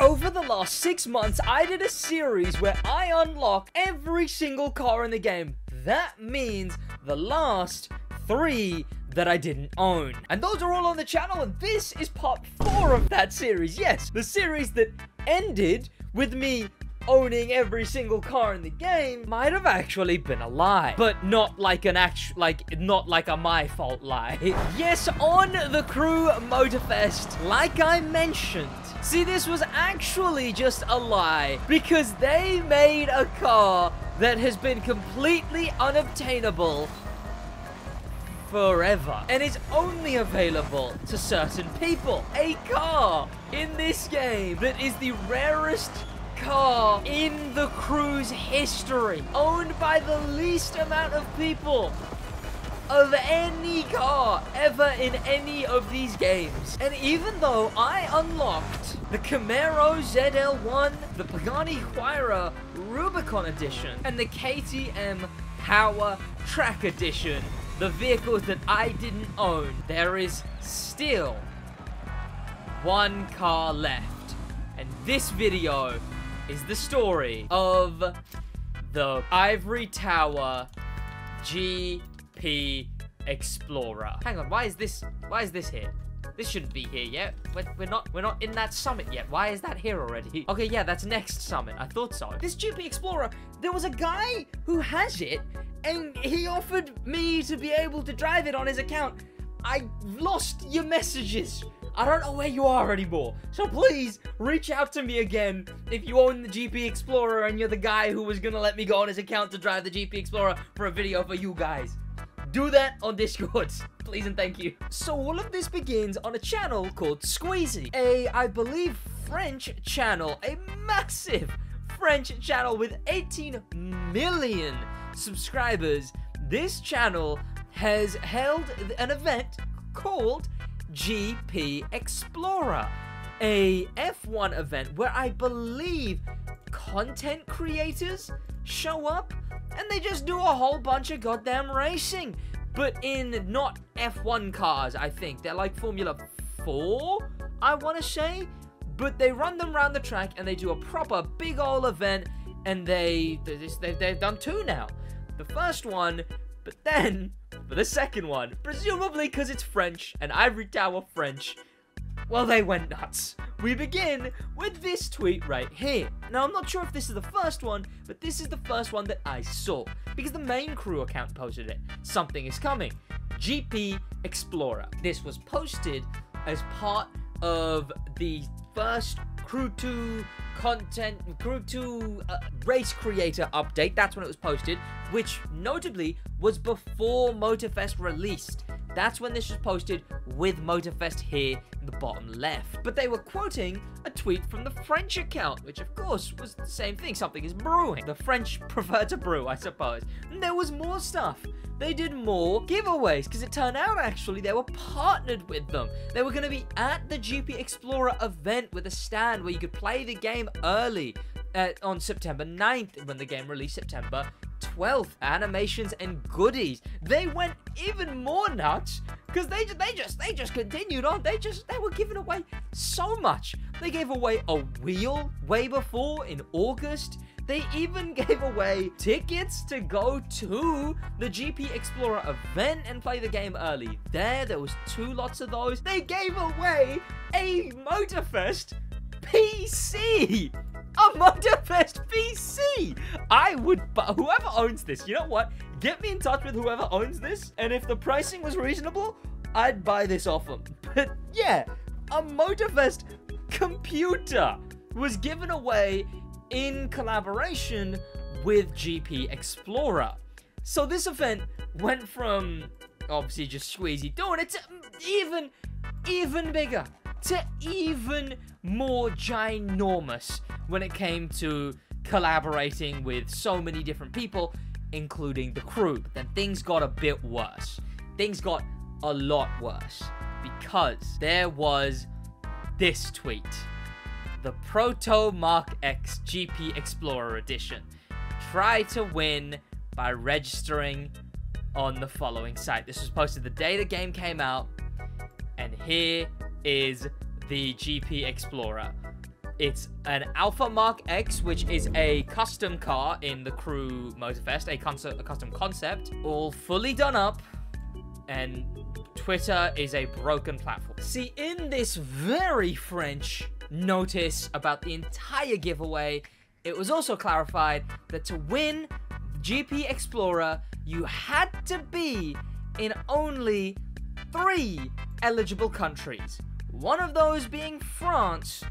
Over the last 6 months, I did a series where I unlock every single car in the game. That means the last 3 that I didn't own. And those are all on the channel, and this is part 4 of that series. Yes, the series that ended with me owning every single car in the game might have actually been a lie, but not like an not like a my fault lie. Yes, on the Crew Motorfest, like I mentioned, see, this was actually just a lie because they made a car that has been completely unobtainable forever and is only available to certain people. A car in this game that is the rarest car in the Crew's history, owned by the least amount of people of any car ever in any of these games. And even though I unlocked the Camaro ZL1, the Pagani Huayra Rubicon Edition, and the KTM Power Track Edition, the vehicles that I didn't own, there is still one car left. And this video is the story of the Ivory Tower GP Explorer. Hang on, why is this here? This shouldn't be here yet. We're not in that summit yet. Why is that here already? Okay, yeah, that's next summit. I thought so. This GP Explorer, there was a guy who has it, and he offered me to be able to drive it on his account. I lost your messages. I don't know where you are anymore. So please, reach out to me again if you own the GP Explorer and you're the guy who was gonna let me go on his account to drive the GP Explorer for a video for you guys. Do that on Discord, please and thank you. So all of this begins on a channel called Squeezy, I believe, French channel, a massive French channel with 18 million subscribers. This channel has held an event called GP Explorer, a F1 event where I believe content creators show up and they just do a whole bunch of goddamn racing, but in not F1 cars. I think they're like Formula 4, I want to say, but they run them around the track and they do a proper big old event, and they've done 2 now. The first one, but then for the second one, presumably because it's French and Ivory Tower French, well, they went nuts. We begin with this tweet right here. Now, I'm not sure if this is the first one, but this is the first one that I saw, because the main Crew account posted it. Something is coming. GP Explorer. This was posted as part of the first Crew 2 race creator update. That's when it was posted, which notably was before Motorfest released. That's when this was posted, with Motorfest here in the bottom left. But they were quoting a tweet from the French account, which of course was the same thing. Something is brewing. The French prefer to brew, I suppose. And there was more stuff. They did more giveaways, because it turned out actually they were partnered with them. They were going to be at the GP Explorer event with a stand where you could play the game early on September 9th, when the game released September 12th. Animations and goodies. They went even more nuts because they just continued on. They were giving away so much. They gave away a wheel way before in August. They even gave away tickets to go to the GP Explorer event and play the game early there was 2 lots of those. They gave away a Motorfest PC. A Motorfest PC! I would, but whoever owns this, you know what? Get me in touch with whoever owns this, and if the pricing was reasonable, I'd buy this off them. But yeah, a Motorfest computer was given away in collaboration with GP Explorer. So this event went from obviously just Squeezy doing it to even bigger, to even more ginormous when it came to collaborating with so many different people, including the Crew. But then things got a bit worse. Things got a lot worse, because there was this tweet. The Proto Mark X GP Explorer Edition. Try to win by registering on the following site. This was posted the day the game came out, and here is the GP Explorer. It's an Alpha Mark X, which is a custom car in the Crew Motorfest, a custom concept, all fully done up, and Twitter is a broken platform. See, in this very French notice about the entire giveaway, it was also clarified that to win GP Explorer, you had to be in only 3 eligible countries. One of those being France,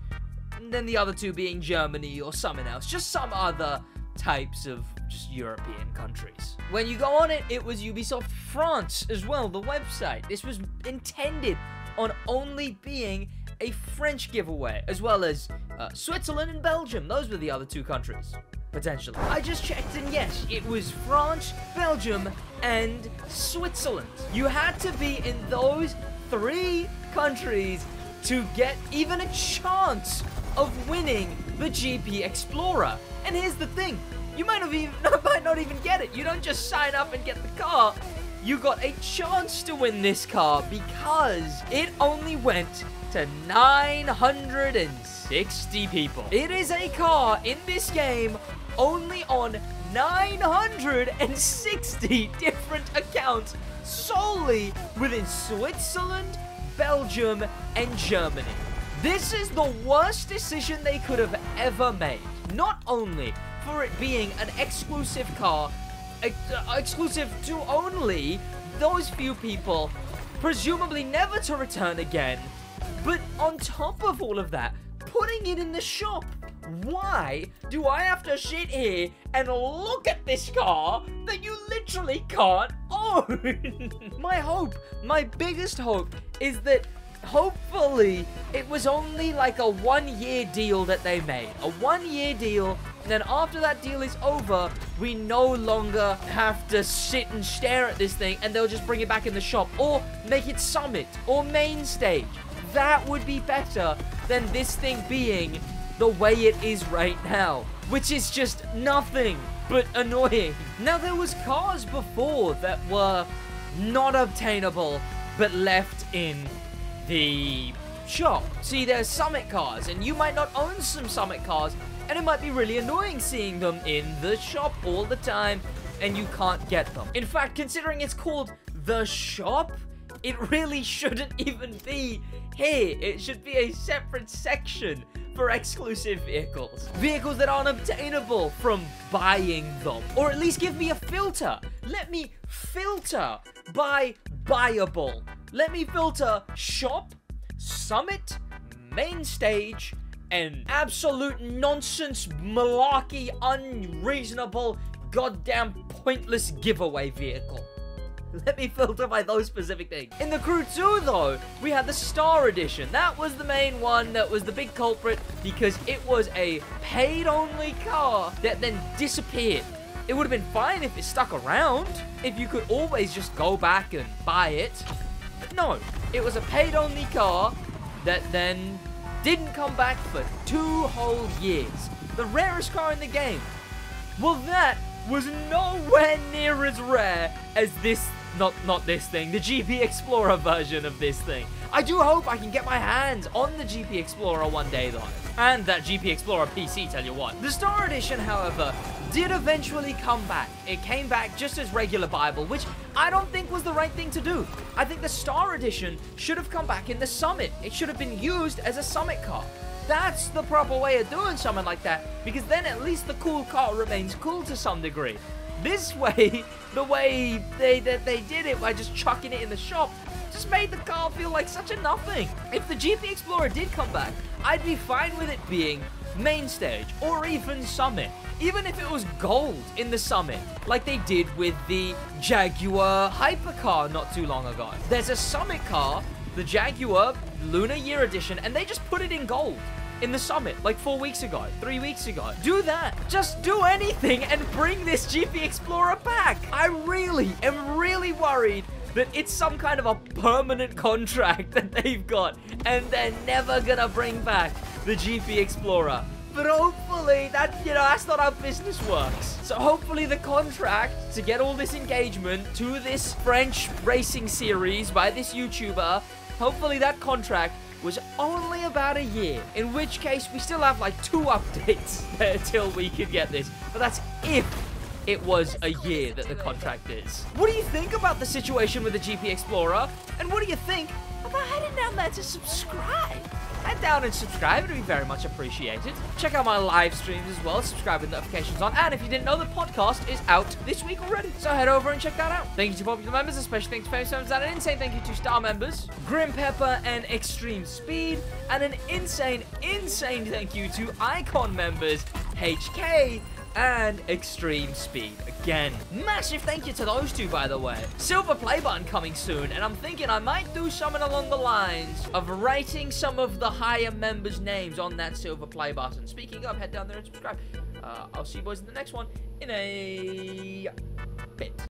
and then the other 2 being Germany or something else. Just some other types of just European countries. When you go on it, it was Ubisoft France as well, the website. This was intended on only being a French giveaway, as well as Switzerland and Belgium. Those were the other 2 countries, potentially. I just checked, and yes, it was France, Belgium, and Switzerland. You had to be in those 3 countries to get even a chance of winning the GP Explorer. And here's the thing, you might not even get it. You don't just sign up and get the car. You got a chance to win this car because it only went to 960 people. It is a car in this game only on 960 different accounts solely within Switzerland, Belgium, and Germany. This is the worst decision they could have ever made. Not only for it being an exclusive car, exclusive to only those few people, presumably never to return again, but on top of all of that, putting it in the shop. Why do I have to sit here and look at this car that you literally can't own? My biggest hope is that hopefully it was only like a 1-year deal that they made. A 1-year deal, and then after that deal is over, we no longer have to sit and stare at this thing, and they'll just bring it back in the shop, or make it Summit, or Main Stage. That would be better than this thing being the way it is right now, which is just nothing but annoying. Now, there was cars before that were not obtainable, but left in the shop. See, there's Summit cars, and you might not own some Summit cars, and it might be really annoying seeing them in the shop all the time, and you can't get them. In fact, considering it's called the shop, it really shouldn't even be here. It should be a separate section for exclusive vehicles. Vehicles that aren't obtainable from buying them. Or at least give me a filter. Let me filter by buyable. Let me filter shop, Summit, Main Stage, and absolute nonsense, malarkey, unreasonable, goddamn pointless giveaway vehicle. Let me filter by those specific things. In the Crew 2, though, we had the Star Edition. That was the main one that was the big culprit because it was a paid-only car that then disappeared. It would have been fine if it stuck around, if you could always just go back and buy it. But no, it was a paid-only car that then didn't come back for 2 whole years. The rarest car in the game. Well, that was nowhere near as rare as this, not this thing, the GP Explorer version of this thing. I do hope I can get my hands on the GP Explorer one day, though. And that GP Explorer PC, tell you what. The Star Edition, however, did eventually come back. It came back just as regular Bible, which I don't think was the right thing to do. I think the Star Edition should have come back in the Summit. It should have been used as a Summit car. That's the proper way of doing something like that, because then at least the cool car remains cool to some degree. This way, the way they did it by just chucking it in the shop, just made the car feel like such a nothing. If the GP Explorer did come back, I'd be fine with it being Main Stage or even Summit. Even if it was gold in the Summit, like they did with the Jaguar Hypercar not too long ago. There's a Summit car, the Jaguar Lunar Year Edition, and they just put it in gold in the Summit like 4 weeks ago, 3 weeks ago. Do that. Just do anything and bring this GP Explorer back. I really am worried that it's some kind of a permanent contract that they've got and they're never gonna bring back the GP Explorer. But hopefully that's not how business works. So hopefully the contract to get all this engagement to this French racing series by this YouTuber, hopefully that contract was only about a year, in which case we still have like 2 updates until we can get this. But that's if it was a year that the contract is. What do you think about the situation with the GP Explorer? And what do you think about heading down there to subscribe? Head down and subscribe, it'd be very much appreciated. Check out my live streams as well, subscribe with notifications on, and if you didn't know, the podcast is out this week already, so head over and check that out. Thank you to popular members, especially thanks to famous members, and an insane thank you to star members, Grim Pepper and Extreme Speed, and an insane thank you to Icon members, HK and Extreme Speed. Again, massive thank you to those 2, by the way. Silver play button coming soon, and I'm thinking I might do something along the lines of writing some of the higher members' names on that silver play button. Speaking of, head down there and subscribe. I'll see you boys in the next one in a bit.